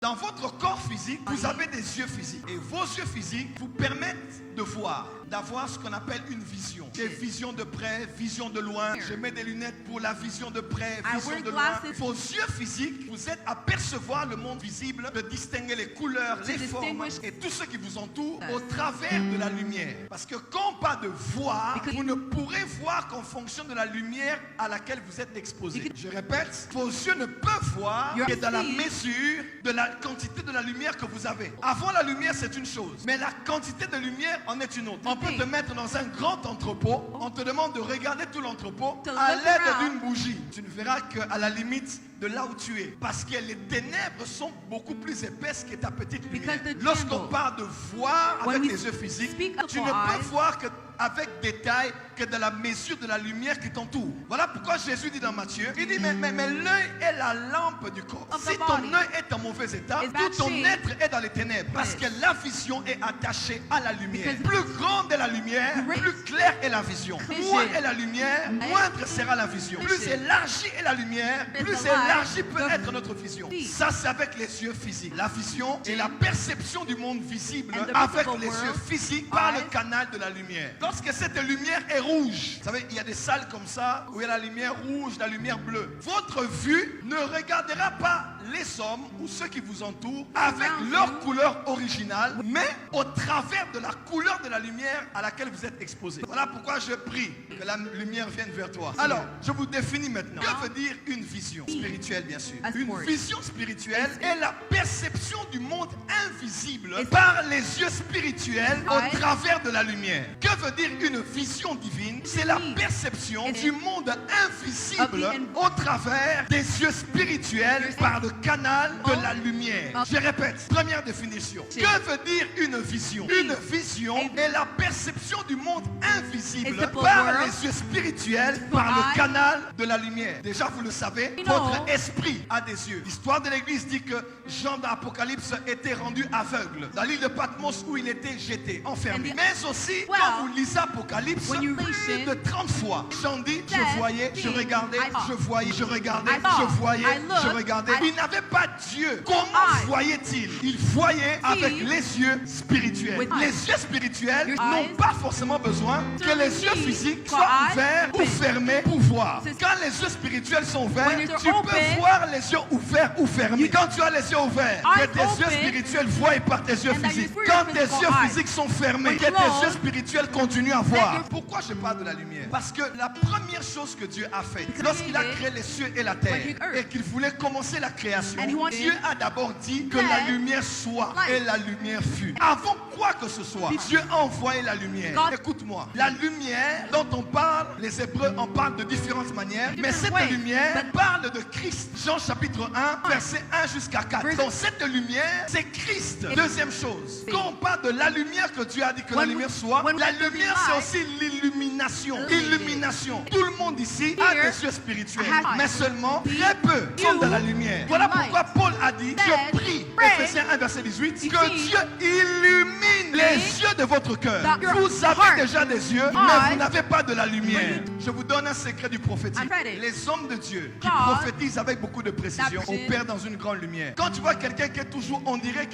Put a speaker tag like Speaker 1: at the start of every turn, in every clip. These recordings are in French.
Speaker 1: Dans votre corps physique, vous avez des yeux physiques. Et vos yeux physiques vous permettent de voir, d'avoir ce qu'on appelle une vision. Des visions de près, vision de loin. Je mets des lunettes pour la vision de près, vision de loin. Vos yeux physiques vous aident à percevoir le monde visible, de distinguer les couleurs, les formes et tout ce qui vous entoure au travers de la lumière. Parce que quand on parle de voir, vous ne pourrez voir qu'en fonction de la lumière à laquelle vous êtes exposé. Je répète, vos yeux ne peuvent voir que dans la mesure de la quantité de la lumière que vous avez. Avant la lumière, c'est une chose, mais la quantité de lumière en est une autre. On peut te mettre dans un grand entrepôt, on te demande de regarder tout l'entrepôt à l'aide d'une bougie. Tu ne verras qu'à la limite de là où tu es. Parce que les ténèbres sont beaucoup plus épaisses que ta petite lumière. Lorsqu'on parle de voir avec les yeux physiques, tu ne peux voir que avec détail que de la mesure de la lumière qui t'entoure. Voilà pourquoi Jésus dit dans Matthieu, il dit mais l'œil est la lampe du corps. Si ton œil est en mauvais état, tout ton être est dans les ténèbres. Parce que la vision est attachée à la lumière. Plus grande est la lumière, plus claire est la vision. Moins est la lumière, moindre sera la vision. Plus élargie est la lumière, plus élargie peut être notre vision. Ça c'est avec les yeux physiques. La vision est la perception du monde visible avec les yeux physiques par le canal de la lumière. Lorsque cette lumière est rouge, vous savez, il y a des salles comme ça où il y a la lumière rouge, la lumière bleue. Votre vue ne regardera pas les hommes ou ceux qui vous entourent avec leur couleur originale, mais au travers de la couleur de la lumière à laquelle vous êtes exposé. Voilà pourquoi je prie que la lumière vienne vers toi. Alors, je vous définis maintenant. Que veut dire une vision spirituelle, bien sûr? Une vision spirituelle est la perception du monde invisible par les yeux spirituels au travers de la lumière. Que veut dire une vision divine? C'est la perception du monde invisible au travers des yeux spirituels par le canal de la lumière. Je répète, première définition. Que veut dire une vision? Une vision est la perception du monde invisible par les yeux spirituels par le canal de la lumière. Déjà vous le savez, votre esprit a des yeux. L'histoire de l'église dit que Jean d'Apocalypse était rendu aveugle dans l'île de Patmos où il était jeté, enfermé. Mais aussi, quand vous lisez Apocalypse, plus de 30 fois, Jean dit, je voyais, je regardais, je voyais, je regardais, je voyais, je regardais. Il n'avait pas Dieu. Comment voyait-il? Il voyait avec les yeux spirituels. Les yeux spirituels n'ont pas forcément besoin que les yeux physiques soient ouverts ou fermés pour voir. Quand les yeux spirituels sont ouverts, tu peux voir les yeux ouverts ou fermés. Quand tu as les yeux ouverts, que tes yeux spirituels voient par tes yeux physiques. Quand tes yeux physiques sont fermés, que tes yeux spirituels continuent à voir. Pourquoi je parle de la lumière? Parce que la première chose que Dieu a faite, lorsqu'il a créé les cieux et la terre, et qu'il voulait commencer la création, Dieu a d'abord dit que la lumière soit, et la lumière fut. Avant quoi que ce soit, Dieu a envoyé la lumière. Écoute-moi, la lumière dont on parle, les Hébreux en parlent de différentes manières, mais cette lumière parle de Christ. Jean chapitre 1, verset 1 jusqu'à 4. Donc cette lumière, c'est Christ. Deuxième chose, quand on parle de la lumière que Dieu a dit que la lumière soit, la lumière c'est aussi l'illumination. Illumination. Tout le monde ici a des yeux spirituels, mais seulement très peu sont dans la lumière. Voilà pourquoi Paul a dit, je prie, Ephésiens 1 verset 18, que Dieu illumine les yeux de votre cœur. Vous avez déjà des yeux, mais vous n'avez pas de la lumière. Je vous donne un secret du prophétique. Les hommes de Dieu qui prophétisent avec beaucoup de précision opèrent dans une grande lumière. Quand tu vois quelqu'un qui est toujours on dirait,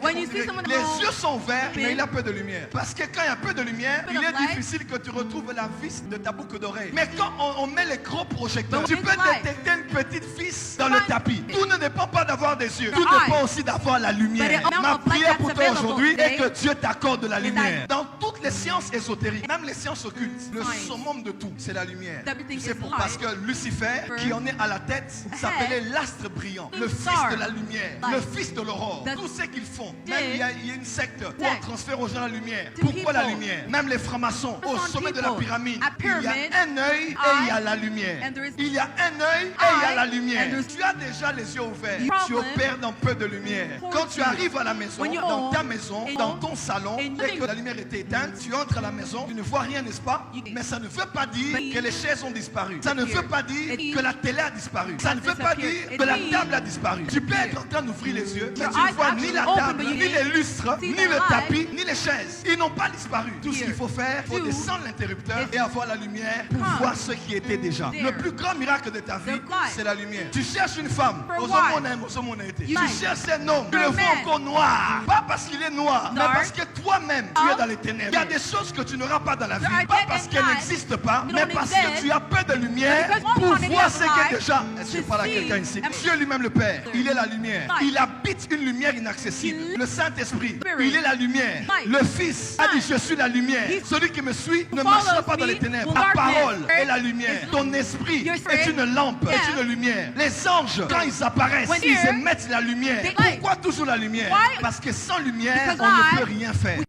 Speaker 1: les yeux sont ouverts, mais il a peu de lumière. Parce que quand il y a peu de lumière, il est difficile que tu retrouves la vis de ta boucle d'oreille. Mais quand on met les gros projecteurs, tu peux détecter une petite vis dans le tapis. Tout ne dépend pas d'avoir des yeux. Tout dépend aussi d'avoir la lumière. Ma prière pour toi aujourd'hui est que Dieu t'accorde de la lumière. Dans toutes les sciences ésotériques, même les sciences occultes, le summum de tout, c'est la lumière. Tu sais pourquoi? Parce que Lucifer, qui en est à la tête, s'appelait l'astre brillant, le fils de la lumière, le fils de l'aurore. Tout ce qu'ils font, même il y a une secte où on transfère aux gens la lumière. Pourquoi la lumière? Même les francs-maçons, au sommet de la pyramide, il y a un œil et il y a la lumière. Il y a un œil et il y a la lumière. Tu as déjà les yeux ouverts, tu opères dans peu de lumière. Quand tu arrives à la maison, dans ta maison, dans ton salon, et que la lumière est éteinte, éteinte, tu entres à la maison, tu ne vois rien, n'est-ce pas? Mais ça ne veut pas dire que les chaises ont disparu. Ça ne veut pas dire que la télé a disparu. Ça ne veut pas dire que la table a disparu. Tu peux être en train d'ouvrir les yeux, mais tu ne vois ni la table, ni les lustres, ni le tapis, ni les chaises. Ils n'ont pas disparu. Tout ce qu'il faut faire, il faut descendre l'interrupteur et avoir la lumière pour voir ce qui était déjà. Le plus grand miracle de ta vie, c'est la lumière. Tu cherches une femme, tu cherches un homme, tu le vois encore noir. Pas parce qu'il est noir, mais parce que toi-même, tu es dans les ténèbres. Il y a des choses que tu n'auras pas dans la vie, pas parce qu'elles n'existent pas, mais parce que tu as peu de lumière pour voir ce qui est déjà. Est-ce que je parle à quelqu'un ici? Dieu lui-même le Père, il est la lumière. Il habite une lumière inaccessible. Le Saint-Esprit, il est la lumière. Le Fils a dit, je suis la lumière. Celui qui me suit ne marchera pas dans les ténèbres. Ta parole est la lumière. Ton esprit est une lampe, est une lumière. Les anges, quand ils apparaissent, ils émettent la lumière. Pourquoi toujours la lumière? Parce que sans lumière, on ne peut rien faire.